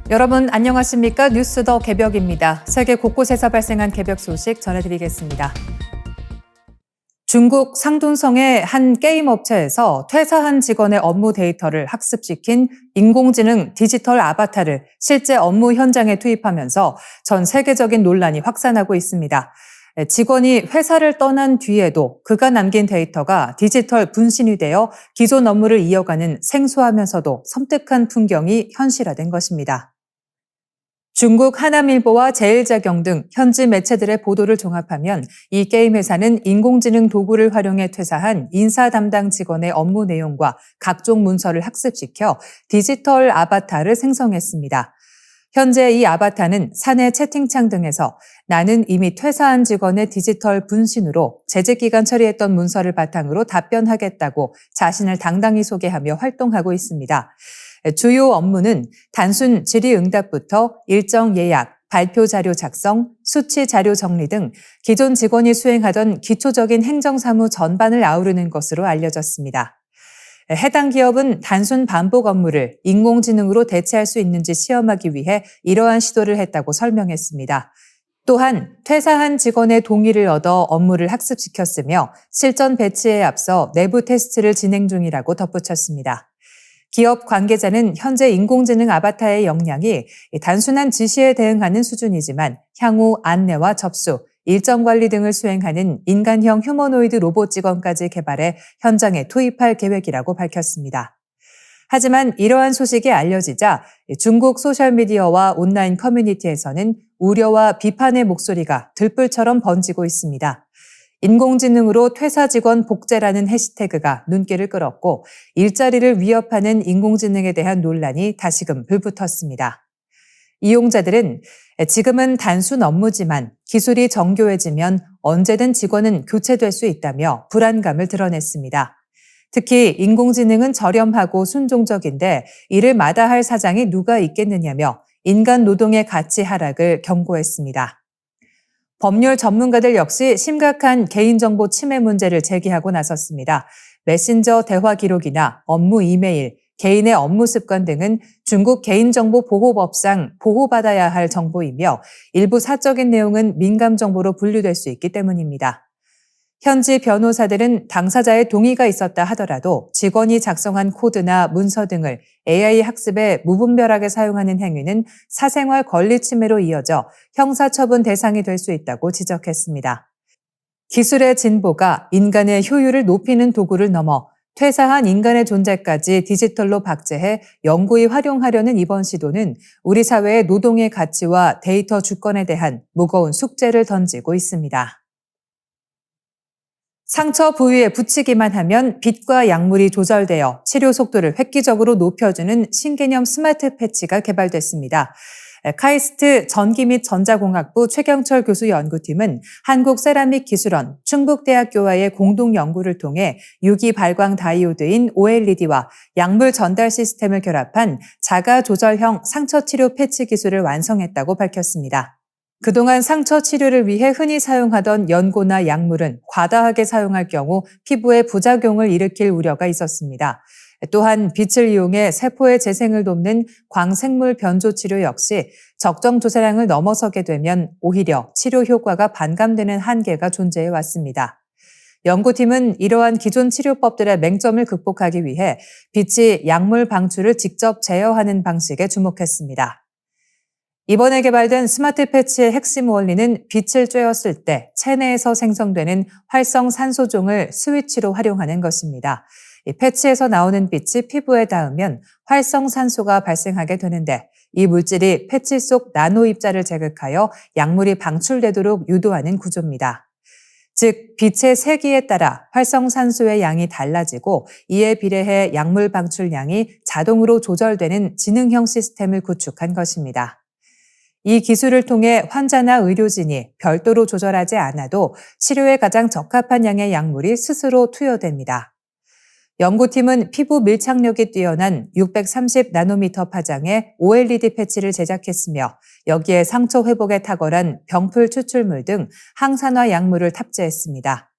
여러분 안녕하십니까? 뉴스 더 개벽입니다. 세계 곳곳에서 발생한 개벽 소식 전해드리겠습니다. 중국 상둔성의 한 게임 업체에서 퇴사한 직원의 업무 데이터를 학습시킨 인공지능 디지털 아바타를 실제 업무 현장에 투입하면서 전 세계적인 논란이 확산하고 있습니다. 직원이 회사를 떠난 뒤에도 그가 남긴 데이터가 디지털 분신이 되어 기존 업무를 이어가는 생소하면서도 섬뜩한 풍경이 현실화된 것입니다. 중국 하남일보와 제일자경 등 현지 매체들의 보도를 종합하면 이 게임 회사는 인공지능 도구를 활용해 퇴사한 인사 담당 직원의 업무 내용과 각종 문서를 학습시켜 디지털 아바타를 생성했습니다. 현재 이 아바타는 사내 채팅창 등에서 나는 이미 퇴사한 직원의 디지털 분신으로 재직 기간 처리했던 문서를 바탕으로 답변하겠다고 자신을 당당히 소개하며 활동하고 있습니다. 주요 업무는 단순 질의응답부터 일정 예약, 발표 자료 작성, 수치 자료 정리 등 기존 직원이 수행하던 기초적인 행정사무 전반을 아우르는 것으로 알려졌습니다. 해당 기업은 단순 반복 업무를 인공지능으로 대체할 수 있는지 시험하기 위해 이러한 시도를 했다고 설명했습니다. 또한 퇴사한 직원의 동의를 얻어 업무를 학습시켰으며 실전 배치에 앞서 내부 테스트를 진행 중이라고 덧붙였습니다. 기업 관계자는 현재 인공지능 아바타의 역량이 단순한 지시에 대응하는 수준이지만 향후 안내와 접수, 일정 관리 등을 수행하는 인간형 휴머노이드 로봇 직원까지 개발해 현장에 투입할 계획이라고 밝혔습니다. 하지만 이러한 소식이 알려지자 중국 소셜미디어와 온라인 커뮤니티에서는 우려와 비판의 목소리가 들불처럼 번지고 있습니다. 인공지능으로 퇴사 직원 복제라는 해시태그가 눈길을 끌었고 일자리를 위협하는 인공지능에 대한 논란이 다시금 불붙었습니다. 이용자들은 지금은 단순 업무지만 기술이 정교해지면 언제든 직원은 교체될 수 있다며 불안감을 드러냈습니다. 특히 인공지능은 저렴하고 순종적인데 이를 마다할 사장이 누가 있겠느냐며 인간 노동의 가치 하락을 경고했습니다. 법률 전문가들 역시 심각한 개인정보 침해 문제를 제기하고 나섰습니다. 메신저 대화 기록이나 업무 이메일, 개인의 업무 습관 등은 중국 개인정보보호법상 보호받아야 할 정보이며 일부 사적인 내용은 민감 정보로 분류될 수 있기 때문입니다. 현지 변호사들은 당사자의 동의가 있었다 하더라도 직원이 작성한 코드나 문서 등을 AI 학습에 무분별하게 사용하는 행위는 사생활 권리 침해로 이어져 형사처분 대상이 될 수 있다고 지적했습니다. 기술의 진보가 인간의 효율을 높이는 도구를 넘어 퇴사한 인간의 존재까지 디지털로 박제해 영구히 활용하려는 이번 시도는 우리 사회의 노동의 가치와 데이터 주권에 대한 무거운 숙제를 던지고 있습니다. 상처 부위에 붙이기만 하면 빛과 약물이 조절되어 치료 속도를 획기적으로 높여주는 신개념 스마트 패치가 개발됐습니다. 카이스트 전기 및 전자공학부 최경철 교수 연구팀은 한국세라믹기술원, 충북대학교와의 공동 연구를 통해 유기 발광 다이오드인 OLED와 약물 전달 시스템을 결합한 자가 조절형 상처 치료 패치 기술을 완성했다고 밝혔습니다. 그동안 상처 치료를 위해 흔히 사용하던 연고나 약물은 과다하게 사용할 경우 피부에 부작용을 일으킬 우려가 있었습니다. 또한 빛을 이용해 세포의 재생을 돕는 광생물 변조 치료 역시 적정 조사량을 넘어서게 되면 오히려 치료 효과가 반감되는 한계가 존재해 왔습니다. 연구팀은 이러한 기존 치료법들의 맹점을 극복하기 위해 빛이 약물 방출을 직접 제어하는 방식에 주목했습니다. 이번에 개발된 스마트 패치의 핵심 원리는 빛을 쬐었을 때 체내에서 생성되는 활성 산소종을 스위치로 활용하는 것입니다. 이 패치에서 나오는 빛이 피부에 닿으면 활성 산소가 발생하게 되는데 이 물질이 패치 속 나노 입자를 자극하여 약물이 방출되도록 유도하는 구조입니다. 즉, 빛의 세기에 따라 활성산소의 양이 달라지고 이에 비례해 약물 방출량이 자동으로 조절되는 지능형 시스템을 구축한 것입니다. 이 기술을 통해 환자나 의료진이 별도로 조절하지 않아도 치료에 가장 적합한 양의 약물이 스스로 투여됩니다. 연구팀은 피부 밀착력이 뛰어난 630나노미터 파장의 OLED 패치를 제작했으며 여기에 상처 회복에 탁월한 병풀 추출물 등 항산화 약물을 탑재했습니다.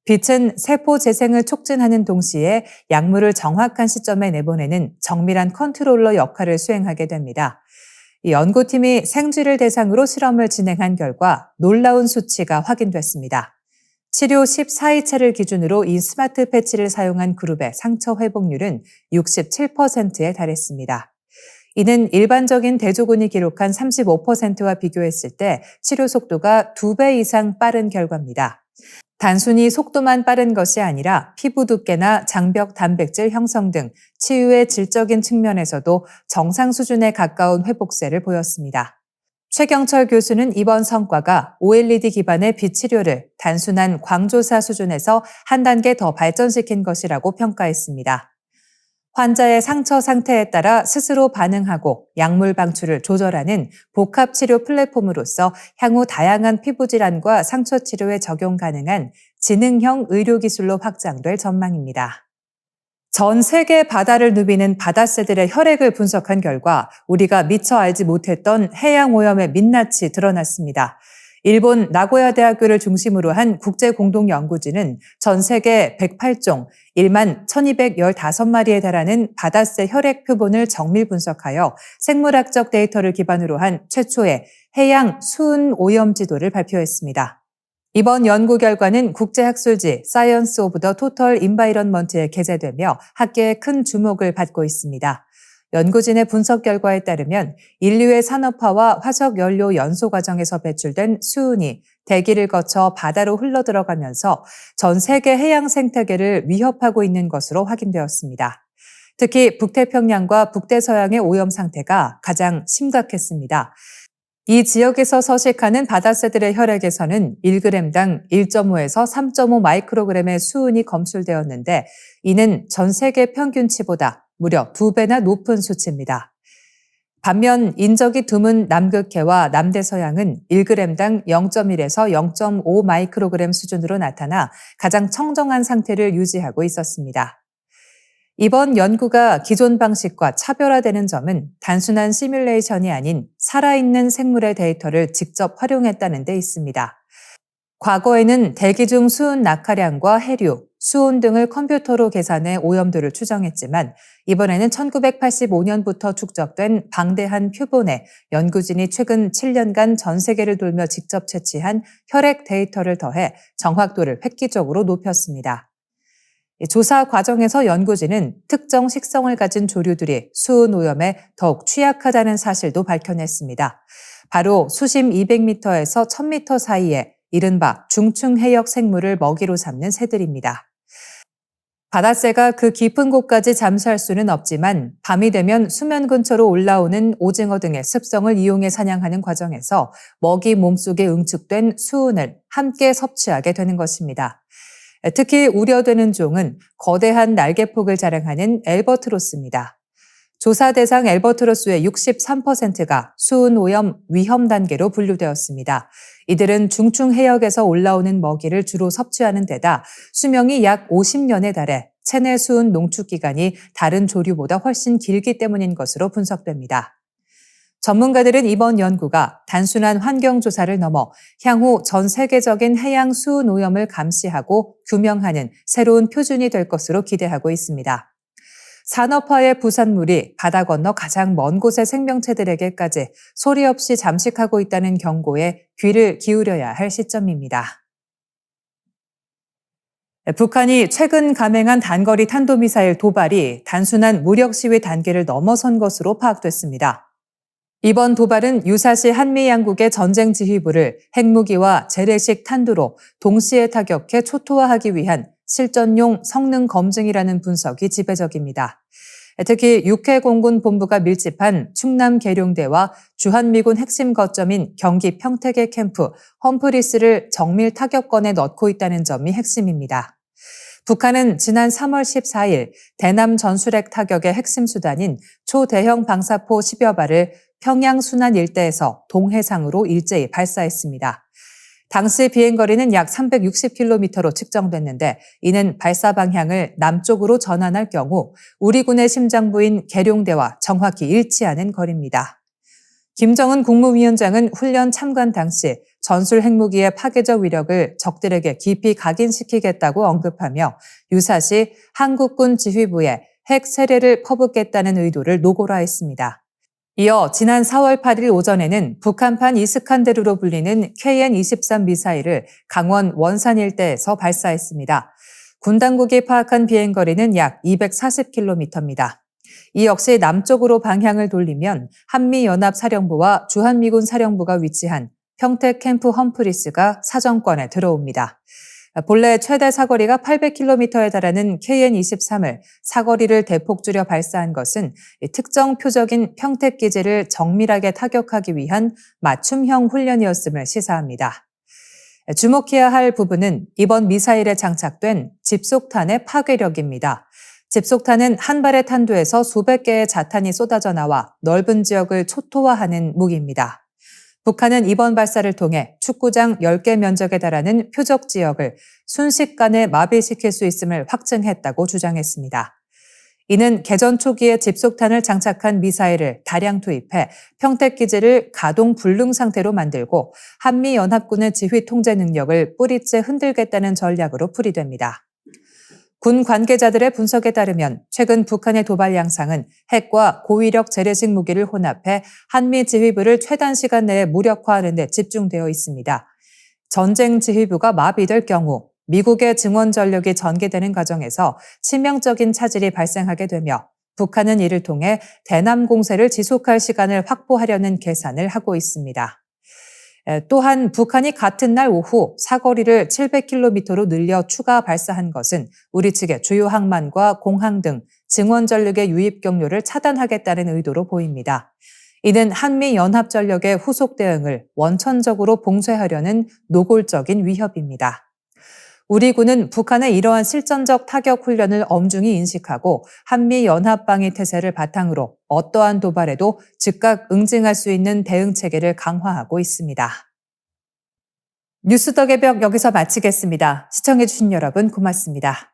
빛은 세포 재생을 촉진하는 동시에 약물을 정확한 시점에 내보내는 정밀한 컨트롤러 역할을 수행하게 됩니다. 이 연구팀이 생쥐를 대상으로 실험을 진행한 결과 놀라운 수치가 확인됐습니다. 치료 14일째를 기준으로 이 스마트 패치를 사용한 그룹의 상처 회복률은 67%에 달했습니다. 이는 일반적인 대조군이 기록한 35%와 비교했을 때 치료 속도가 2배 이상 빠른 결과입니다. 단순히 속도만 빠른 것이 아니라 피부 두께나 장벽 단백질 형성 등 치유의 질적인 측면에서도 정상 수준에 가까운 회복세를 보였습니다. 최경철 교수는 이번 성과가 OLED 기반의 빛 치료를 단순한 광조사 수준에서 한 단계 더 발전시킨 것이라고 평가했습니다. 환자의 상처 상태에 따라 스스로 반응하고 약물 방출을 조절하는 복합 치료 플랫폼으로서 향후 다양한 피부 질환과 상처 치료에 적용 가능한 지능형 의료 기술로 확장될 전망입니다. 전 세계 바다를 누비는 바다새들의 혈액을 분석한 결과 우리가 미처 알지 못했던 해양 오염의 민낯이 드러났습니다. 일본 나고야 대학교를 중심으로 한 국제공동연구진은 전 세계 108종 1만 1215마리에 달하는 바다새 혈액 표본을 정밀 분석하여 생물학적 데이터를 기반으로 한 최초의 해양 수은 오염 지도를 발표했습니다. 이번 연구 결과는 국제학술지 사이언스 오브 더 토털 인바이런먼트에 게재되며 학계의 큰 주목을 받고 있습니다. 연구진의 분석 결과에 따르면 인류의 산업화와 화석 연료 연소 과정에서 배출된 수은이 대기를 거쳐 바다로 흘러들어가면서 전 세계 해양 생태계를 위협하고 있는 것으로 확인되었습니다. 특히 북태평양과 북대서양의 오염 상태가 가장 심각했습니다. 이 지역에서 서식하는 바다새들의 혈액에서는 1g당 1.5에서 3.5 마이크로그램의 수은이 검출되었는데 이는 전 세계 평균치보다 무려 2배나 높은 수치입니다. 반면 인적이 드문 남극해와 남대서양은 1g당 0.1에서 0.5 마이크로그램 수준으로 나타나 가장 청정한 상태를 유지하고 있었습니다. 이번 연구가 기존 방식과 차별화되는 점은 단순한 시뮬레이션이 아닌 살아있는 생물의 데이터를 직접 활용했다는 데 있습니다. 과거에는 대기 중 수은 낙하량과 해류, 수온 등을 컴퓨터로 계산해 오염도를 추정했지만 이번에는 1985년부터 축적된 방대한 표본에 연구진이 최근 7년간 전 세계를 돌며 직접 채취한 혈액 데이터를 더해 정확도를 획기적으로 높였습니다. 조사 과정에서 연구진은 특정 식성을 가진 조류들이 수은 오염에 더욱 취약하다는 사실도 밝혀냈습니다. 바로 수심 200m에서 1000m 사이에 이른바 중층해역 생물을 먹이로 삼는 새들입니다. 바다새가 그 깊은 곳까지 잠수할 수는 없지만 밤이 되면 수면 근처로 올라오는 오징어 등의 습성을 이용해 사냥하는 과정에서 먹이 몸속에 응축된 수은을 함께 섭취하게 되는 것입니다. 특히 우려되는 종은 거대한 날개폭을 자랑하는 엘버트로스입니다. 조사 대상 엘버트로스의 63%가 수은 오염 위험 단계로 분류되었습니다. 이들은 중층 해역에서 올라오는 먹이를 주로 섭취하는 데다 수명이 약 50년에 달해 체내 수은 농축 기간이 다른 조류보다 훨씬 길기 때문인 것으로 분석됩니다. 전문가들은 이번 연구가 단순한 환경 조사를 넘어 향후 전 세계적인 해양 수은 오염을 감시하고 규명하는 새로운 표준이 될 것으로 기대하고 있습니다. 산업화의 부산물이 바다 건너 가장 먼 곳의 생명체들에게까지 소리 없이 잠식하고 있다는 경고에 귀를 기울여야 할 시점입니다. 북한이 최근 감행한 단거리 탄도미사일 도발이 단순한 무력 시위 단계를 넘어선 것으로 파악됐습니다. 이번 도발은 유사시 한미 양국의 전쟁 지휘부를 핵무기와 재래식 탄두로 동시에 타격해 초토화하기 위한 실전용 성능 검증이라는 분석이 지배적입니다. 특히 육해공군 본부가 밀집한 충남 계룡대와 주한미군 핵심 거점인 경기 평택의 캠프 험프리스를 정밀 타격권에 넣고 있다는 점이 핵심입니다. 북한은 지난 3월 14일 대남 전술핵 타격의 핵심 수단인 초대형 방사포 10여 발을 평양 순안 일대에서 동해상으로 일제히 발사했습니다. 당시 비행거리는 약 360km로 측정됐는데 이는 발사 방향을 남쪽으로 전환할 경우 우리 군의 심장부인 계룡대와 정확히 일치하는 거리입니다. 김정은 국무위원장은 훈련 참관 당시 전술 핵무기의 파괴적 위력을 적들에게 깊이 각인시키겠다고 언급하며 유사시 한국군 지휘부에 핵 세례를 퍼붓겠다는 의도를 노골화했습니다. 이어 지난 4월 8일 오전에는 북한판 이스칸데르로 불리는 KN-23 미사일을 강원 원산 일대에서 발사했습니다. 군 당국이 파악한 비행거리는 약 240km입니다. 이 역시 남쪽으로 방향을 돌리면 한미연합사령부와 주한미군 사령부가 위치한 평택 캠프 험프리스가 사정권에 들어옵니다. 본래 최대 사거리가 800km에 달하는 KN-23을 사거리를 대폭 줄여 발사한 것은 특정 표적인 평택 기지를 정밀하게 타격하기 위한 맞춤형 훈련이었음을 시사합니다. 주목해야 할 부분은 이번 미사일에 장착된 집속탄의 파괴력입니다. 집속탄은 한 발의 탄두에서 수백 개의 자탄이 쏟아져 나와 넓은 지역을 초토화하는 무기입니다. 북한은 이번 발사를 통해 축구장 10개 면적에 달하는 표적 지역을 순식간에 마비시킬 수 있음을 확증했다고 주장했습니다. 이는 개전 초기에 집속탄을 장착한 미사일을 다량 투입해 평택 기지를 가동 불능 상태로 만들고 한미연합군의 지휘 통제 능력을 뿌리째 흔들겠다는 전략으로 풀이됩니다. 군 관계자들의 분석에 따르면 최근 북한의 도발 양상은 핵과 고위력 재래식 무기를 혼합해 한미 지휘부를 최단 시간 내에 무력화하는 데 집중되어 있습니다. 전쟁 지휘부가 마비될 경우 미국의 증원 전력이 전개되는 과정에서 치명적인 차질이 발생하게 되며 북한은 이를 통해 대남 공세를 지속할 시간을 확보하려는 계산을 하고 있습니다. 또한 북한이 같은 날 오후 사거리를 700km로 늘려 추가 발사한 것은 우리 측의 주요 항만과 공항 등 증원 전력의 유입 경로를 차단하겠다는 의도로 보입니다. 이는 한미연합전력의 후속 대응을 원천적으로 봉쇄하려는 노골적인 위협입니다. 우리 군은 북한의 이러한 실전적 타격 훈련을 엄중히 인식하고 한미연합방위 태세를 바탕으로 어떠한 도발에도 즉각 응징할 수 있는 대응 체계를 강화하고 있습니다. 뉴스 덕의 벽 여기서 마치겠습니다. 시청해주신 여러분 고맙습니다.